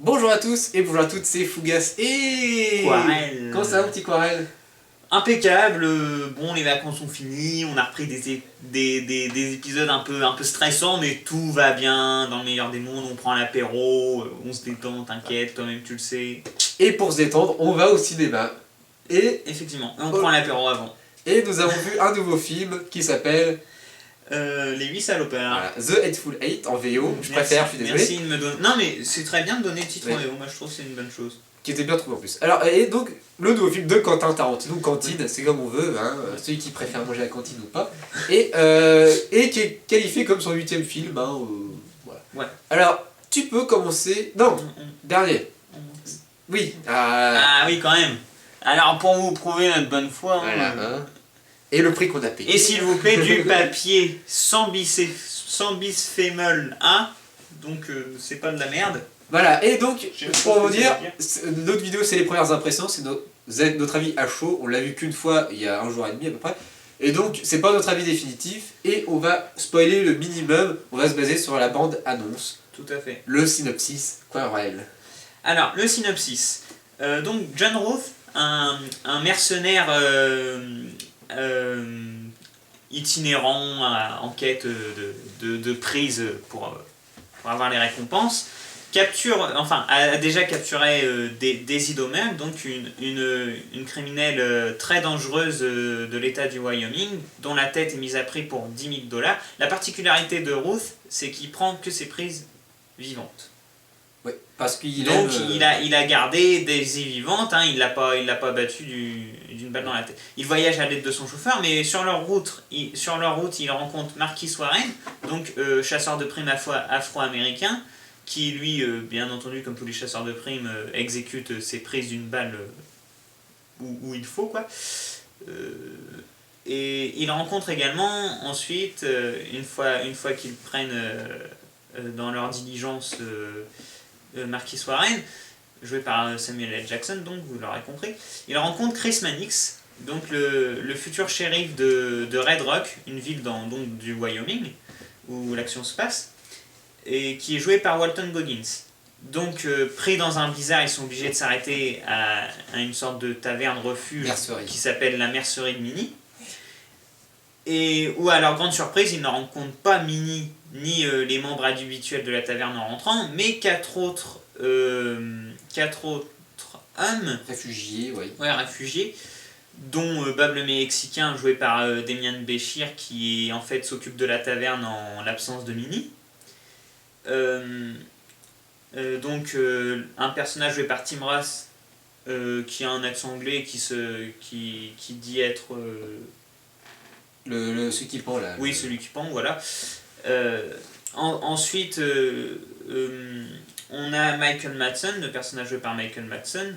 Bonjour à tous et bonjour à toutes, c'est Fougas et... Quarel. Comment ça va mon petit Quarel? Impeccable, bon les vacances sont finies, on a repris des épisodes un peu stressants, mais tout va bien, dans le meilleur des mondes, on prend l'apéro, on se détend, t'inquiète, toi-même tu le sais. Et pour se détendre, on va au cinéma. Et Effectivement, on prend l'apéro avant. Et nous avons vu un nouveau film qui s'appelle... Les 8 salopards. Voilà, The Hateful Eight en VO, je préfère, je suis désolé. Merci de me donner... Non mais c'est très bien de donner le titre en VO, moi je trouve que c'est une bonne chose. Qui était bien trouvé en plus. Alors, et donc, le nouveau film de Quentin Tarantino, Cantine, c'est comme on veut, hein, celui qui préfère manger à la cantine ou pas, et qui est qualifié comme son 8ème film, hein, voilà. Ouais. Alors, tu peux commencer... Non, dernier. Oui. Ah oui, quand même. Alors, pour vous prouver notre bonne foi... Voilà, hein. Et le prix qu'on a payé. Et s'il vous plaît, du papier sans bisphénol A, donc c'est pas de la merde. Voilà, et donc, pour vous dire, notre vidéo c'est les premières impressions, c'est notre avis à chaud, on l'a vu qu'une fois il y a un jour et demi à peu près, et donc c'est pas notre avis définitif, et on va spoiler le minimum, on va se baser sur la bande annonce. Tout à fait. Le synopsis, Quarel. Alors, le synopsis. Donc, John Roth, un mercenaire itinérant en quête de prise pour avoir les récompenses, a déjà capturé Daisy Domergue, donc une criminelle très dangereuse de l'état du Wyoming, dont la tête est mise à prix pour $10 000. La particularité de Ruth, c'est qu'il prend que ses prises vivantes. Oui, parce qu'il donc il a gardé Daisy vivante, hein, il l'a pas battu d'une balle dans la tête. Il voyage à l'aide de son chauffeur, mais sur leur route, il rencontre Marquis Warren, donc chasseur de primes afro-américain, qui lui, bien entendu, comme tous les chasseurs de primes, exécute ses prises d'une balle où il faut, quoi. Et il rencontre également ensuite, une fois qu'ils prennent dans leur diligence Marquis Warren, joué par Samuel L. Jackson, donc vous l'aurez compris, il rencontre Chris Mannix, donc le futur shérif de Red Rock, une ville donc, du Wyoming, où l'action se passe, et qui est joué par Walton Goggins. Donc, pris dans un blizzard, ils sont obligés de s'arrêter à une sorte de taverne refuge qui s'appelle la Mercerie de Minnie. Et où, à leur grande surprise, ils ne rencontrent pas Minnie ni les membres habituels de la taverne en rentrant, mais quatre autres hommes réfugiés, oui. Ouais, réfugiés, dont Bab le Mexicain, joué par Demian Béchir, qui en fait s'occupe de la taverne en l'absence de Minnie. Donc un personnage joué par Tim Roth, qui a un accent anglais qui dit être celui qui pend là. Oui, celui qui pend, voilà. Ensuite, on a Michael Madsen, le personnage joué par Michael Madsen,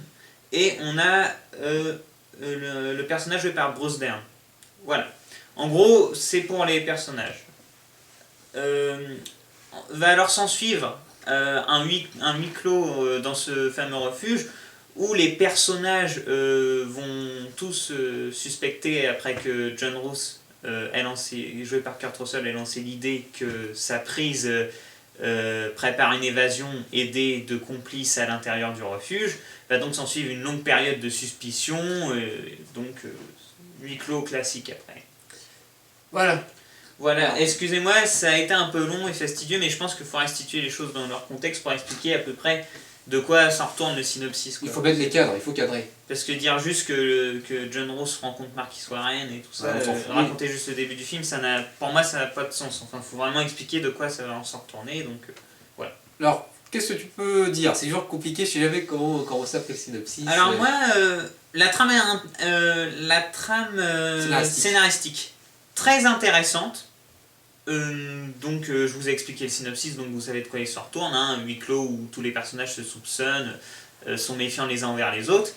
et on a le personnage joué par Bruce Dern. Voilà. En gros, c'est pour les personnages. Va alors s'en suivre un huis clos dans ce fameux refuge, où les personnages vont tous suspecter, après que John Roth, joué par Kurt Russell, ait lancé l'idée que sa prise prépare une évasion aidée de complices à l'intérieur du refuge. Va donc s'en suivre une longue période de suspicion, donc huis clos classique après. Voilà, excusez-moi, ça a été un peu long et fastidieux, mais je pense qu'il faut restituer les choses dans leur contexte pour expliquer à peu près de quoi s'en retourne le synopsis, quoi. Il faut mettre les cadres, il faut cadrer. Parce que dire juste que John Roth rencontre Marquis Warren et tout ça, raconter juste le début du film, pour moi ça n'a pas de sens. Enfin, il faut vraiment expliquer de quoi ça va s'en retourner, donc voilà. Alors, qu'est-ce que tu peux dire? C'est toujours compliqué, je sais jamais comment ça fait le synopsis. Alors moi, la trame scénaristique, très intéressante. Donc je vous ai expliqué le synopsis, donc vous savez de quoi il se retourne, hein, un huis clos où tous les personnages se soupçonnent, sont méfiants les uns envers les autres.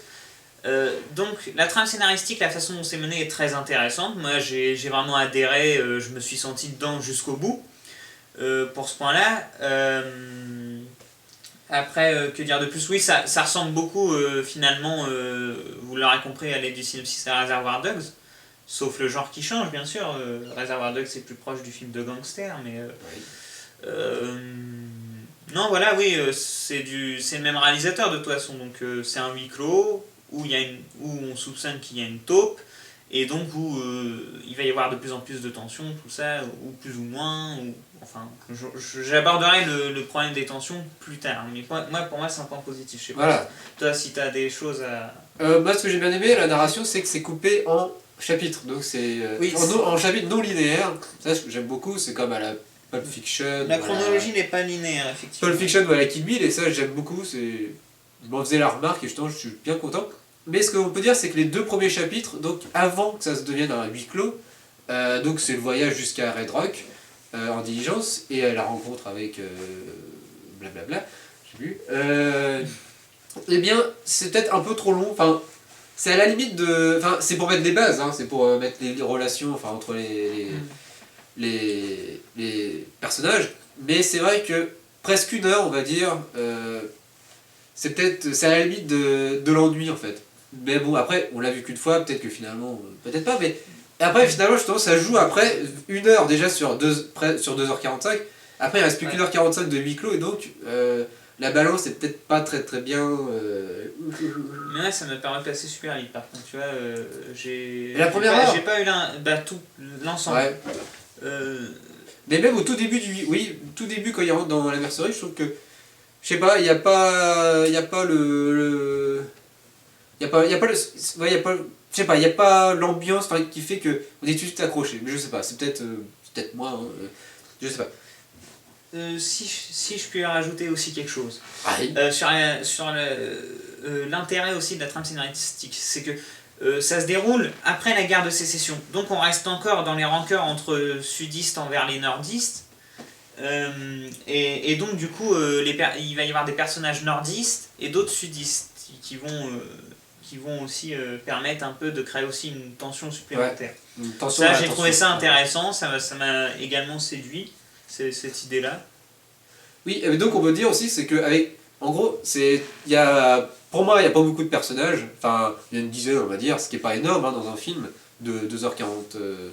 Donc la trame scénaristique, la façon dont c'est mené est très intéressante. Moi j'ai vraiment adhéré, je me suis senti dedans jusqu'au bout pour ce point-là. Après, que dire de plus? Oui, ça ressemble beaucoup finalement, vous l'aurez compris à l'aide du synopsis, à Reservoir Dogs. Sauf le genre qui change, bien sûr. Reservoir Dogs, c'est plus proche du film de gangster, mais Non, voilà, oui, c'est le même réalisateur de toute façon, donc c'est un huis clos où, où on soupçonne qu'il y a une taupe, et donc où il va y avoir de plus en plus de tensions, tout ça, ou plus ou moins, ou, enfin, j'aborderai le problème des tensions plus tard, mais pour moi c'est un point positif, je sais pas. Voilà. Toi, si tu as des choses à... Moi, ce que j'ai bien aimé, la narration, c'est que c'est coupé en chapitres, donc c'est Oui, en chapitres non linéaires. Ça, ce que j'aime beaucoup, c'est comme à la Pulp Fiction. La chronologie n'est pas linéaire, effectivement. Pulp Fiction ou à la Kill Bill, et ça, j'aime beaucoup. Je m'en faisais la remarque, et justement, je suis bien content. Mais ce qu'on peut dire, c'est que les 2 premiers chapitres, donc avant que ça se devienne un huis clos, donc c'est le voyage jusqu'à Red Rock, en diligence, et la rencontre avec blablabla, je sais plus. Eh bien, c'est peut-être un peu trop long. Enfin, c'est à la limite de. Enfin, c'est pour mettre des bases, hein, c'est pour mettre les relations enfin, entre les personnages. Mais c'est vrai que presque 1 heure, on va dire, c'est à la limite de l'ennui en fait. Mais bon, après, on l'a vu qu'une fois, peut-être que finalement, peut-être pas, mais. Et après, finalement, justement, ça joue après 1 heure déjà sur 2h45. Après, il reste plus Ouais. qu'1h45 de huis clos, et donc. La balance est peut-être pas très bien. Mais ouais, ça m'a paru passer super vite par contre, tu vois, Et la première heure j'ai pas eu l'ensemble. Ouais. Euh, Mais même au tout début tout début quand il rentre dans la mercerie, je trouve que, je sais pas, il y a pas il y a pas le, ouais, il y a pas, je sais pas, il y a pas l'ambiance enfin, qui fait que on est tout de suite accroché. Mais je sais pas, c'est peut-être moi, hein, je sais pas. si je puis rajouter aussi quelque chose, Ah, oui. sur l'intérêt aussi de la trame scénaristique, c'est que ça se déroule après la guerre de sécession. Donc on reste encore dans les rancœurs entre sudistes envers les nordistes. Et donc du coup, il va y avoir des personnages nordistes et d'autres sudistes qui vont aussi permettre un peu de créer aussi une tension supplémentaire. Ouais. Ça, j'ai trouvé ça intéressant, ça m'a également séduit, cette idée-là. Oui, et donc on peut dire aussi, c'est que avec, en gros, pour moi, il n'y a pas beaucoup de personnages, enfin, il y a une dizaine, on va dire, ce qui n'est pas énorme hein, dans un film de 2h47,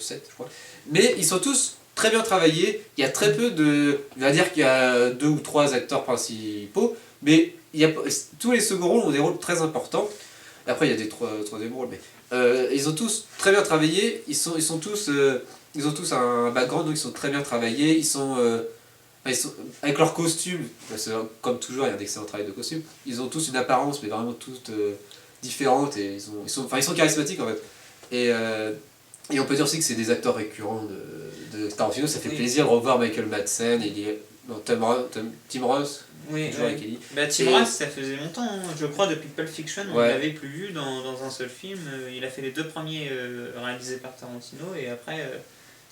je crois. Mais ils sont tous très bien travaillés, il y a très peu de... On va dire qu'il y a 2 ou 3 acteurs principaux, mais tous les seconds rôles ont des rôles très importants. Après, il y a des troisième rôles, mais ils ont tous très bien travaillé, ils ont tous un background, donc ils sont très bien travaillés, avec leurs costumes, parce que, comme toujours, il y a un excellent travail de costume. Ils ont tous une apparence, mais vraiment toutes différentes, et ils sont charismatiques en fait. Et on peut dire aussi que c'est des acteurs récurrents de Tarantino. Ça fait plaisir de revoir Michael Madsen, Tim Roth, Oui, toujours avec Ellie. Tim Roth, ça faisait longtemps, hein. Je crois depuis Pulp Fiction, on ne Ouais. l'avait plus vu dans un seul film. Il a fait les 2 premiers réalisés par Tarantino, et après,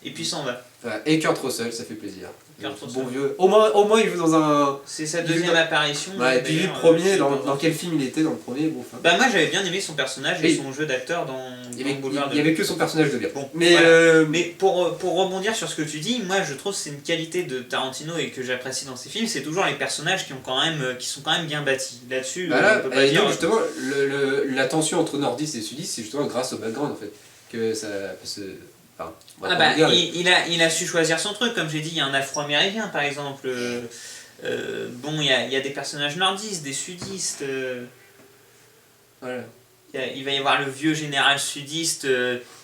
et puis s'en va. Ouais, et Kurt Russell, ça fait plaisir. Kurt Russell. Bon vieux. Au moins, il joue dans un. C'est sa deuxième apparition. Ouais, et puis vu le premier, dans quel film il était dans le premier, bon, enfin. Bah moi j'avais bien aimé son personnage et son jeu d'acteur dans Boulevard Il y avait que son personnage de bien. Bon, mais voilà. Mais pour rebondir sur ce que tu dis, moi je trouve que c'est une qualité de Tarantino et que j'apprécie dans ses films, c'est toujours les personnages qui sont quand même bien bâtis. Là-dessus, voilà, on peut pas et dire. donc justement, la tension entre nordistes et sudistes, c'est justement grâce au background en fait. Que ça. Enfin, il a su choisir son truc, comme j'ai dit, il y a un afro-américain par exemple. Bon, il y a des personnages nordistes, des sudistes. Voilà. Il va y avoir le vieux général sudiste,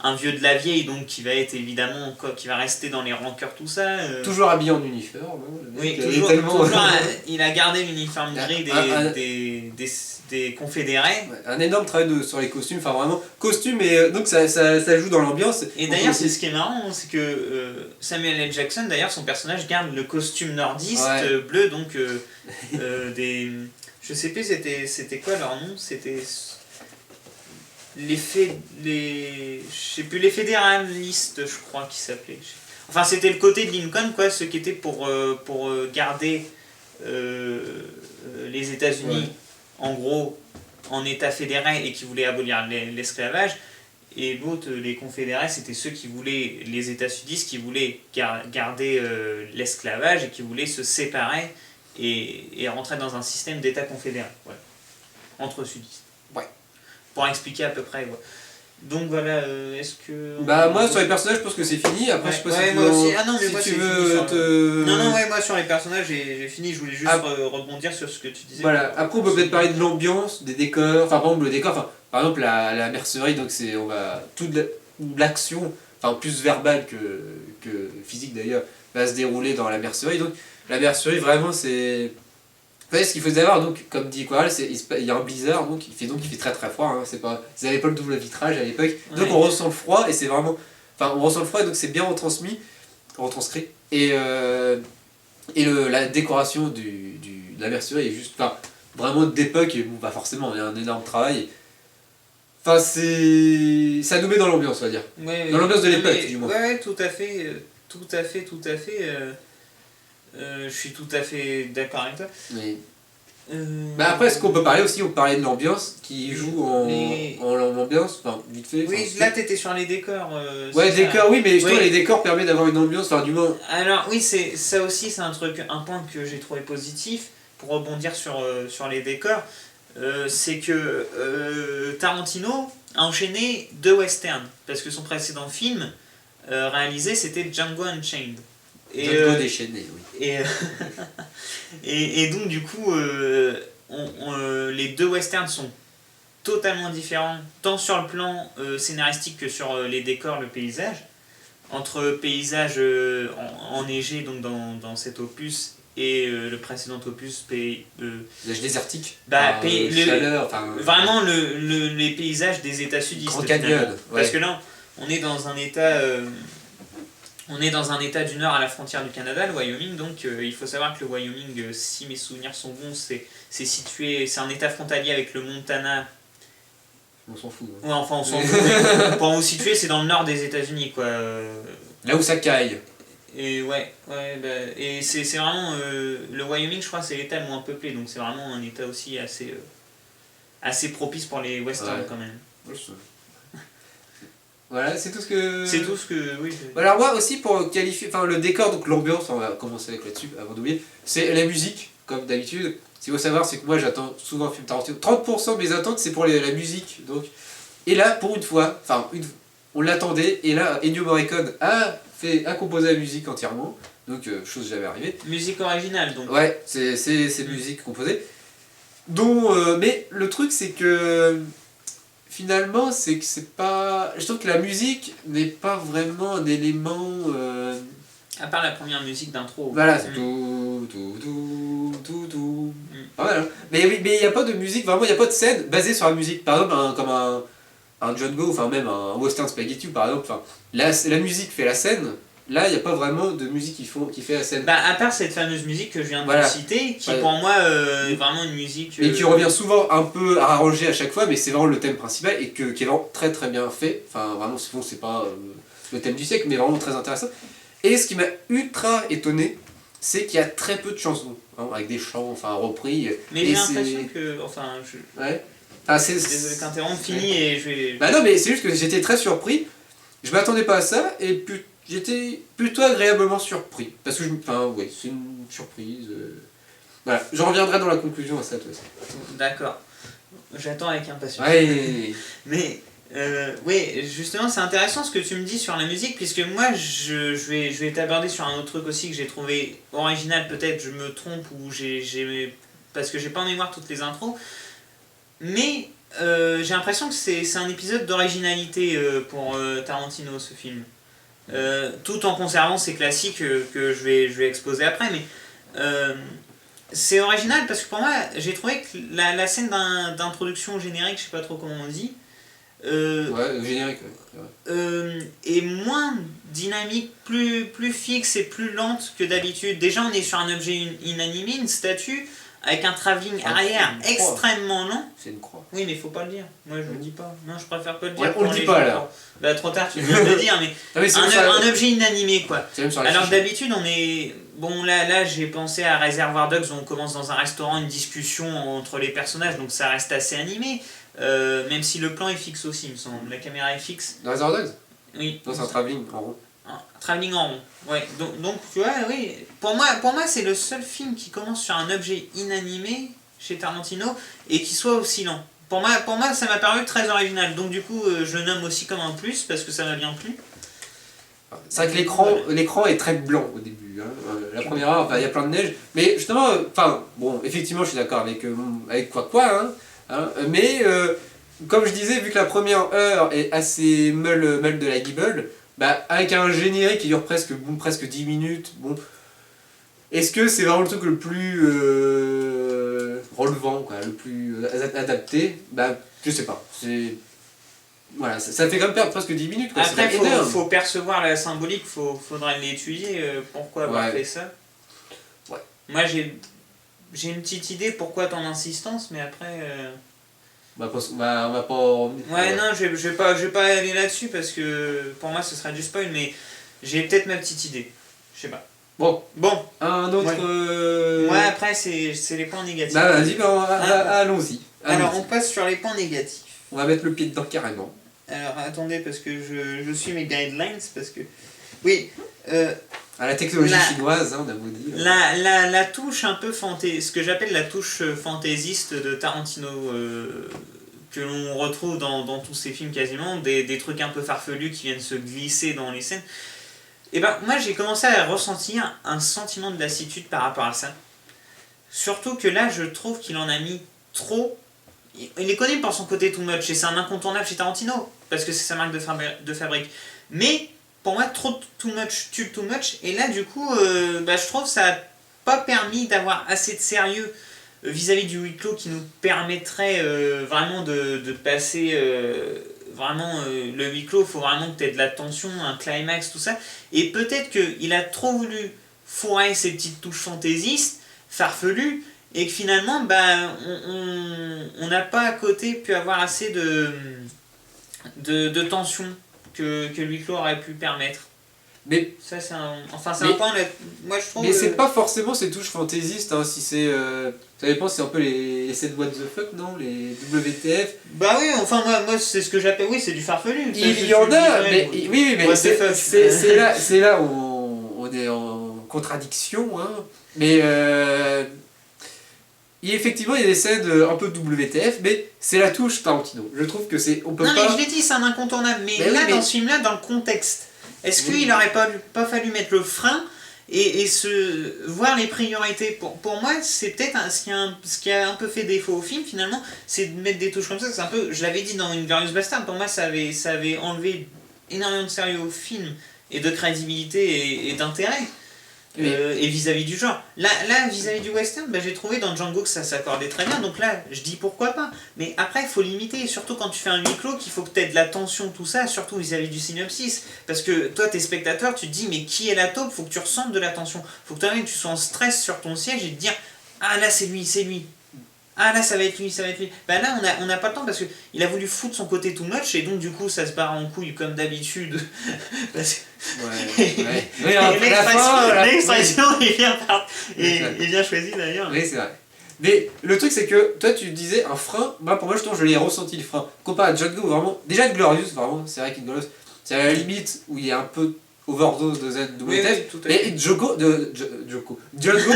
un vieux de la vieille, donc qui va être évidemment, qui va rester dans les rancœurs, tout ça. Toujours habillé en uniforme. Oui, il a gardé l'uniforme gris des confédérés. Ouais, un énorme travail sur les costumes, enfin vraiment, costumes et donc ça joue dans l'ambiance. Et d'ailleurs, c'est ce qui est marrant, c'est que Samuel L. Jackson, d'ailleurs, son personnage garde le costume nordiste bleu, donc des. Je sais plus, c'était quoi leur nom? C'était. Je sais plus, les fédéralistes, je crois qu'ils s'appelaient. Enfin, c'était le côté de Lincoln, quoi, ceux qui étaient pour garder les États-Unis, en gros, en État fédéré et qui voulaient abolir l'esclavage. Et l'autre, les confédérés, c'était ceux qui voulaient, les États sudistes, qui voulaient garder l'esclavage et qui voulaient se séparer et rentrer dans un système d'État confédéré, entre sudistes. Ouais. Pour expliquer à peu près, ouais. Donc voilà, est-ce que... Bah moi sur les personnages je pense que c'est fini, après Ouais, je sais pas ouais, si, moi aussi. Ah non, mais si moi tu c'est fini veux sur... te... Non, non, ouais, moi sur les personnages j'ai fini, je voulais juste Ah. rebondir sur ce que tu disais. Voilà, après on peut peut-être parler de l'ambiance, des décors, enfin par exemple le décor, enfin par exemple la mercerie, donc c'est, on va, toute l'action, enfin plus verbale que physique d'ailleurs, va se dérouler dans la mercerie, donc la mercerie vraiment c'est... En fait, ce qu'il faut savoir, donc, comme dit Coral, il y a un blizzard, donc il fait très très froid, hein, c'est pas, ils n'avaient pas le double vitrage à l'époque, donc Ouais. on ressent le froid et c'est vraiment, enfin on ressent le froid donc c'est bien retranscrit, et la décoration de la mercerie est juste, enfin vraiment d'époque, et bon bah forcément il y a un énorme travail, enfin ça nous met dans l'ambiance on va dire, Ouais, dans l'ambiance de non, l'époque mais- du moins. Ouais, ouais, tout à fait, tout à fait, tout à fait. Je suis tout à fait d'accord avec toi. Mais... Euh, Bah après, ce qu'on peut parler aussi, on parlait de l'ambiance qui joue les- en ambiance, enfin vite fait. Oui, enfin, là t'étais sur les décors. ouais, c'est ça. décors, oui, mais justement, Oui. les décors permettent d'avoir une ambiance, enfin du moins. Alors oui, c'est ça aussi, c'est un point que j'ai trouvé positif pour rebondir sur les décors. C'est que Tarantino a enchaîné 2 westerns parce que son précédent film réalisé c'était Django Unchained. Django déchaîné, oui. Et, et donc du coup, les 2 westerns sont totalement différents, tant sur le plan scénaristique que sur les décors, le paysage. Entre paysage enneigé donc dans cet opus et le précédent opus, L'âge désertique, bah, chaleur, enfin. vraiment les paysages des États sudistes. Grand Canyon, ouais. Parce que là, on est dans un état... on est dans un état du nord à la frontière du Canada, le Wyoming, donc il faut savoir que le Wyoming, si mes souvenirs sont bons, c'est situé, c'est un état frontalier avec le Montana. On s'en fout. Hein. Ouais, enfin on s'en fout, mais pour vous situer, c'est dans le nord des États-Unis, quoi. Là où ça caille. Et ouais, bah, et c'est vraiment le Wyoming, je crois, c'est l'état le moins peuplé, donc c'est vraiment un état aussi assez propice pour les westerns, Ouais. quand même. Voilà, c'est tout ce que. C'est tout ce que oui. Alors moi aussi pour qualifier, enfin le décor, donc l'ambiance, on va commencer avec là-dessus avant d'oublier, c'est la musique, comme d'habitude. Ce qu'il faut savoir, c'est que moi j'attends souvent un film Tarantino. 30% de mes attentes c'est pour la musique, donc. Et là, pour une fois, on l'attendait, et là Ennio Morricone a composé la musique entièrement, donc chose jamais arrivée. Musique originale, donc. Ouais, c'est musique composée. Dont, mais le truc c'est que finalement c'est que c'est pas. Je trouve que la musique n'est pas vraiment un élément. À part la première musique d'intro. Voilà, c'est tout. Mm. Voilà. Mais oui, mais il n'y a pas de musique, vraiment, il n'y a pas de scène basée sur la musique. Par exemple, comme un Django, enfin même un Western Spaghetti, par exemple, enfin, la musique fait la scène. Là, il n'y a pas vraiment de musique qui fait la scène. Bah, à part cette fameuse musique que je viens de Voilà. citer, qui Ouais. pour moi est vraiment une musique. Et qui revient souvent un peu arrangé à chaque fois, mais c'est vraiment le thème principal et qui est vraiment très très bien fait. Enfin, vraiment, c'est pas le thème du siècle, mais vraiment très intéressant. Et ce qui m'a ultra étonné, c'est qu'il y a très peu de chansons, hein, avec des chants, enfin repris. Mais et j'ai c'est- l'impression que. Enfin, Ouais. Enfin, désolé de t'interrompre, fini et je vais. Bah non, mais c'est juste que j'étais très surpris. Je m'attendais pas à ça et j'étais plutôt agréablement surpris. Parce que enfin, ouais, c'est une surprise. Voilà, j'en reviendrai dans la conclusion à ça, toi aussi. D'accord. J'attends avec impatience. Ouais. Mais oui, justement, c'est intéressant ce que tu me dis sur la musique, puisque moi, je vais t'aborder sur un autre truc aussi que j'ai trouvé original, peut-être je me trompe, ou parce que j'ai pas en mémoire toutes les intros, mais j'ai l'impression que c'est un épisode d'originalité pour Tarantino, ce film. Tout en conservant ses classiques que je vais exposer après, mais c'est original parce que pour moi, j'ai trouvé que la scène d'introduction au générique, je sais pas trop comment on dit, Ouais, le générique, ouais. est moins dynamique, plus fixe et plus lente que d'habitude. Déjà, on est sur un objet inanimé, une statue, avec un travelling arrière une croix. extrêmement lent. C'est une croix. Oui, mais faut pas le dire. Moi, je le dis pas. Non, je préfère pas le dire. Ouais, on pour le dit les pas, gens. alors. Bah, trop tard, tu viens de le dire, mais Ah oui, c'est même sur un objet inanimé, quoi. c'est même sur la Alors fiche. d'habitude, on est... Bon, là j'ai pensé à Reservoir Dogs, où on commence dans un restaurant, une discussion entre les personnages, donc ça reste assez animé. Même si le plan est fixe aussi, il me semble. La caméra est fixe. Dans Reservoir Dogs ? Oui. Non, c'est un travelling en rond. Travelling en rond. Ouais. Donc tu vois, oui. Pour moi c'est le seul film qui commence sur un objet inanimé chez Tarantino et qui soit aussi lent. pour moi, ça m'a paru très original. Donc du coup, je le nomme aussi comme un plus parce que ça m'a bien plu. C'est vrai que l'écran est très blanc au début. Hein. La première heure, il y a plein de neige. Mais justement, bon, effectivement, je suis d'accord avec quoi, mais comme je disais, vu que la première heure est assez meule de la guibole, bah, avec un générique qui dure presque 10 minutes, bon, est-ce que c'est vraiment le truc le plus relevant, quoi, le plus adapté? Bah, je sais pas. Voilà, ça fait quand même perdre presque 10 minutes. Quoi. Après, il faut percevoir la symbolique, faudrait l'étudier, pourquoi avoir fait ça. Ouais. Moi, j'ai une petite idée pourquoi ton insistance, mais après... on va pas... Ouais, non, je vais pas aller là-dessus, parce que pour moi, ce sera du spoil, mais j'ai peut-être ma petite idée. Je sais pas. Bon, un autre... Ouais, après, c'est les points négatifs. Bah, vas-y, allons-y. Alors, on passe sur les points négatifs. On va mettre le pied dedans carrément. Alors, attendez, parce que je suis mes guidelines, parce que... Oui, à la technologie chinoise, on a beau dire. La touche un peu ce que j'appelle la touche fantaisiste de Tarantino, que l'on retrouve dans tous ses films quasiment, des trucs un peu farfelus qui viennent se glisser dans les scènes. Et ben moi j'ai commencé à ressentir un sentiment de lassitude par rapport à ça. Surtout que là je trouve qu'il en a mis trop. Il est connu pour son côté too much et c'est un incontournable chez Tarantino parce que c'est sa marque de fabrique. Mais pour moi trop too much tue too much et là du coup je trouve que ça n'a pas permis d'avoir assez de sérieux vis-à-vis du huis clos qui nous permettrait vraiment de passer vraiment le huis clos. Il faut vraiment que tu aies de la tension, un climax, tout ça. Et peut-être qu'il a trop voulu fourrer ces petites touches fantaisistes, farfelues, et que finalement on n'a pas à côté pu avoir assez de tension que le huis clos aurait pu permettre. Mais ça c'est un point moi je trouve. Mais c'est pas forcément ces touches fantaisistes, hein, si c'est ça dépend, c'est un peu les scènes what the fuck, non, les WTF. Bah oui, enfin moi c'est ce que j'appelle, oui, c'est du farfelu. Il y en a, mais oui, mais c'est là où on est en contradiction, hein. Mais effectivement, il y a des scènes un peu WTF, mais c'est la touche Tarantino. Je trouve que c'est on peut non, pas. Non mais je l'ai dit, c'est un incontournable. Mais là, dans ce film-là, dans le contexte, est-ce qu'il n'aurait pas fallu mettre le frein et voir les priorités pour moi, c'est peut-être ce qui a un peu fait défaut au film, finalement, c'est de mettre des touches comme ça. C'est un peu, je l'avais dit dans Inglourious Basterds, pour moi, ça avait enlevé énormément de sérieux au film, et de crédibilité et d'intérêt. Et vis-à-vis du genre. Là vis-à-vis du western, j'ai trouvé dans Django que ça s'accordait très bien, donc là, je dis pourquoi pas. Mais après, il faut limiter, surtout quand tu fais un huis clos, qu'il faut que tu aies de la tension, tout ça, surtout vis-à-vis du synopsis. Parce que toi, t'es spectateur, tu te dis, mais qui est la taupe? Faut que tu ressentes de la tension. Faut que toi-même, tu sois en stress sur ton siège et te dire, ah là, c'est lui. Ah là, ça va être lui. Là, on n'a pas le temps parce qu'il a voulu foutre son côté too much et donc du coup, ça se barre en couille comme d'habitude. L'expression est bien choisie d'ailleurs. Oui, c'est vrai. Mais le truc, c'est que toi, tu disais un frein. Pour moi, je l'ai ressenti le frein. Comparé à Django, vraiment. Déjà, Glorious, vraiment, c'est vrai qu'Inglorious, c'est à la limite où il y a un peu overdose de ZWTF. Et Django,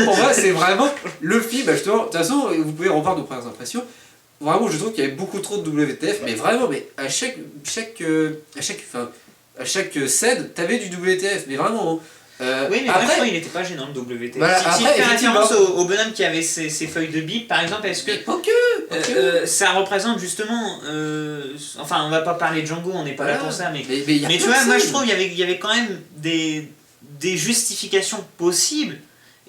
pour moi, c'est vraiment le film. Justement, de toute façon, vous pouvez revoir nos premières impressions. Vraiment, je trouve qu'il y avait beaucoup trop de WTF, mais vraiment, à chaque scène, t'avais du WTF, mais vraiment. Oui, mais après, il n'était pas gênant le WTF. Si tu fais référence au bonhomme qui avait ses feuilles de bip, par exemple, est-ce que ça représente justement. Enfin, on va pas parler de Django, on n'est pas là pour ça, mais tu vois, moi je trouve qu'il y avait quand même des justifications possibles,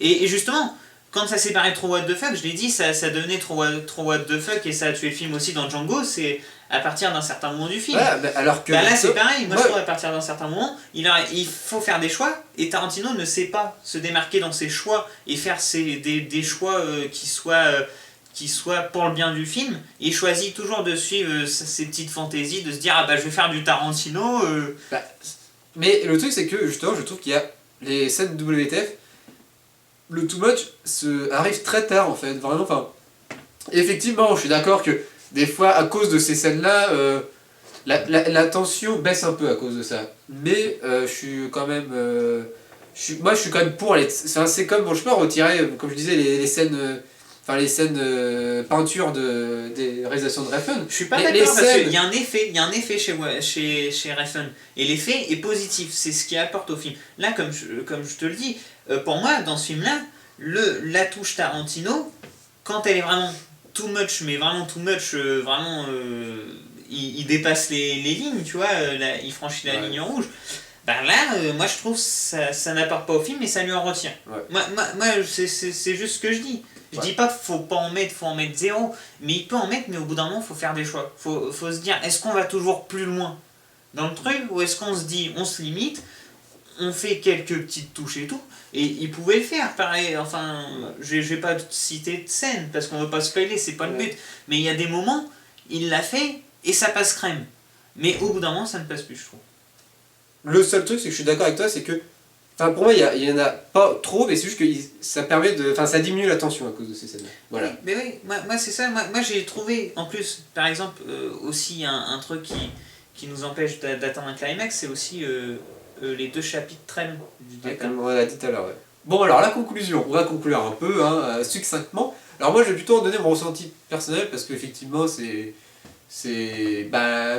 et justement. Quand ça s'est barré trop what the fuck, je l'ai dit, ça devenait trop what the fuck et ça a tué le film aussi dans Django, c'est à partir d'un certain moment du film. Ouais, alors que là c'est pareil, moi je trouve à partir d'un certain moment, il faut faire des choix et Tarantino ne sait pas se démarquer dans ses choix et faire des choix qui soient pour le bien du film. Il choisit toujours de suivre ses petites fantaisies, de se dire je vais faire du Tarantino. Mais le truc c'est que justement je trouve qu'il y a les scènes WTF, le too much arrive très tard en fait, vraiment. Enfin, effectivement, je suis d'accord que des fois, à cause de ces scènes-là, la tension baisse un peu à cause de ça. Mais je suis quand même, moi, je suis quand même pour les. C'est comme, bon, je peux retirer, comme je disais, les scènes enfin les scènes peinture des réalisations de Refn. Je suis pas Les d'accord parce scènes- qu'il y a un effet chez Refn. Et l'effet est positif, c'est ce qui apporte au film. Là, comme je te le dis, pour moi, dans ce film-là, la touche Tarantino, quand elle est vraiment too much, mais vraiment too much, il dépasse les lignes, tu vois, il franchit la ligne rouge. Ben là, moi je trouve que ça n'apporte pas au film, mais ça lui en retient. Ouais. Moi c'est juste ce que je dis. Je dis pas qu'il faut pas en mettre, faut en mettre zéro, mais il peut en mettre, mais au bout d'un moment, il faut faire des choix. Faut se dire, est-ce qu'on va toujours plus loin dans le truc, ou est-ce qu'on se dit, on se limite, on fait quelques petites touches et tout, et il pouvait le faire, pareil, enfin, je vais pas citer de scène, parce qu'on veut pas spoiler, c'est pas le but, mais il y a des moments, il l'a fait, et ça passe crème. Mais au bout d'un moment, ça ne passe plus, je trouve. Le seul truc, c'est que je suis d'accord avec toi, c'est que, enfin pour moi, il y en a pas trop, mais c'est juste que ça permet de, enfin ça diminue la tension à cause de ces scènes. Voilà. Oui, mais oui, moi c'est ça, moi j'ai trouvé, en plus, par exemple, aussi un truc qui nous empêche d'atteindre un climax, c'est aussi les 2 chapitres très longs du Diacle. Comme on l'a dit tout à l'heure. Ouais. Bon alors la conclusion, on va conclure un peu, succinctement. Alors moi je vais plutôt en donner mon ressenti personnel, parce qu'effectivement bah,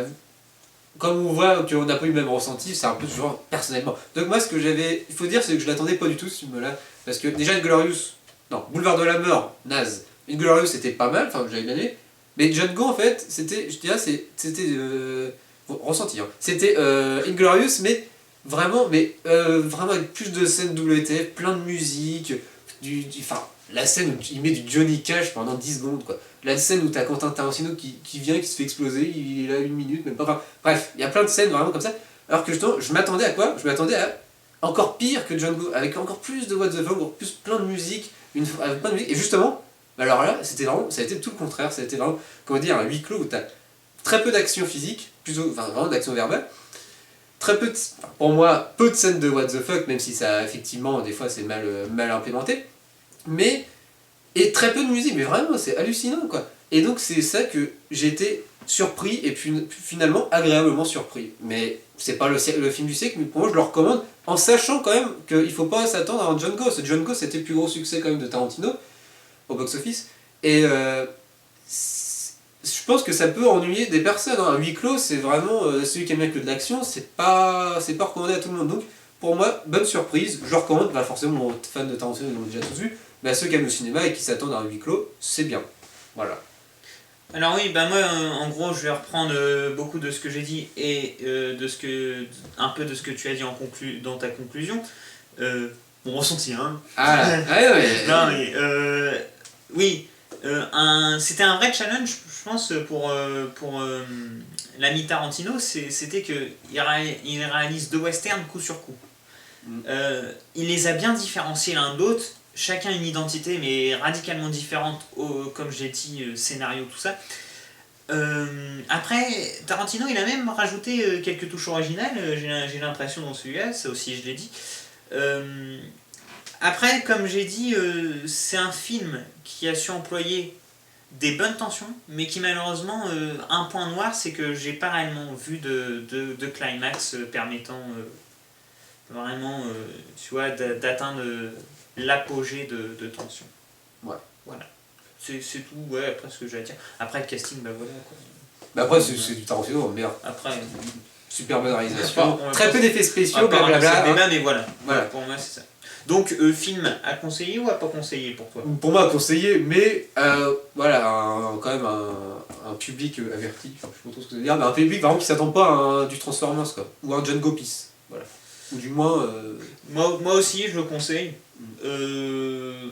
comme on voit qu'on n'a pas eu le même ressenti, c'est un peu toujours personnellement. Donc moi ce que il faut dire, c'est que je l'attendais pas du tout ce film-là, parce que déjà Boulevard de la Mort, naze. Inglorious c'était pas mal, enfin j'avais bien aimé, mais Django en fait, c'était, je dirais, c'était ressenti, hein. C'était Inglorious, mais vraiment avec plus de scènes WTF, plein de musique, enfin la scène où il met du Johnny Cash pendant 10 secondes quoi. La scène où t'as Quentin Tarantino qui vient, qui se fait exploser, il a 1 minute, même pas. Enfin, bref, il y a plein de scènes vraiment comme ça. Alors que justement, je m'attendais à quoi? Je m'attendais à encore pire que Django, avec encore plus de what the fuck, encore plus plein de musique, avec plein de musique. Et justement, alors là, ça a été tout le contraire. Ça a été vraiment, comment dire, un huis clos où t'as très peu d'action physique, plutôt, enfin vraiment d'action verbale. Très peu, pour moi, peu de scènes de what the fuck, même si ça, effectivement, des fois c'est mal implémenté. Et très peu de musique, mais vraiment, c'est hallucinant quoi. Et donc c'est ça que j'ai été surpris et puis finalement agréablement surpris. Mais c'est pas le film du siècle, mais pour moi je le recommande en sachant quand même qu'il faut pas s'attendre à un Django. Ce Django c'était le plus gros succès quand même de Tarantino au box-office. Et je pense que ça peut ennuyer des personnes. Un huis clos c'est vraiment celui qui aime bien que de l'action, c'est pas recommandé à tout le monde. Donc pour moi, bonne surprise, je le recommande, pas forcément aux fans de Tarantino, ils l'ont déjà tous vu. Mais à ceux qui aiment le cinéma et qui s'attendent à un huis clos, c'est bien. Voilà. Alors oui, bah moi en gros je vais reprendre beaucoup de ce que j'ai dit et un peu de ce que tu as dit dans ta conclusion. Mon ressenti, hein. Non mais oui, c'était un vrai challenge, je pense, pour l'ami Tarantino, c'était qu'il réalise 2 westerns coup sur coup. Il les a bien différenciés l'un de l'autre, chacun une identité mais radicalement différente, comme j'ai dit, scénario, tout ça. Après, Tarantino il a même rajouté quelques touches originales, j'ai l'impression dans celui-là, ça aussi je l'ai dit. Après, comme j'ai dit, c'est un film qui a su employer des bonnes tensions, mais qui malheureusement, un point noir, c'est que j'ai pas réellement vu de climax permettant vraiment, tu vois, d'atteindre l'apogée de tension. Ouais. Voilà. C'est tout, ouais, après ce que j'ai à dire. Après le casting, bah voilà quoi. Bah après, c'est du Tarantino, merde. Après, super bonne réalisation. on va Très pas- peu d'effets spéciaux, on va pas blablabla. ramasser le débat, mais voilà. Voilà. Pour moi, c'est ça. Donc, film à conseiller ou à pas conseiller pour toi? Pour moi, à conseiller, mais voilà, quand même un public averti, enfin, je sais pas trop ce que ça veut dire, mais un public vraiment qui s'attend pas à du Transformers, quoi. Ou un Django Peace. Voilà. Ou du moins. Moi aussi, je le conseille.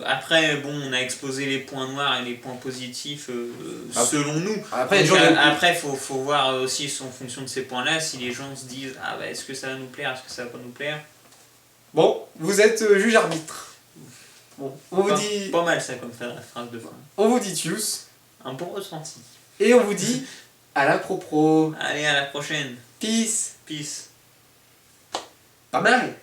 Après, bon, on a exposé les points noirs et les points positifs selon nous. Après, il faut voir aussi en fonction de ces points-là, si les gens se disent ah bah, est-ce que ça va nous plaire, est-ce que ça va pas nous plaire. Bon, vous êtes juge arbitre. Bon, on vous dit. Pas mal ça comme phrase de fin. On vous dit tchuss. Un bon ressenti. Et on vous dit à la pro. Allez, à la prochaine. Peace. Peace. Pas mal.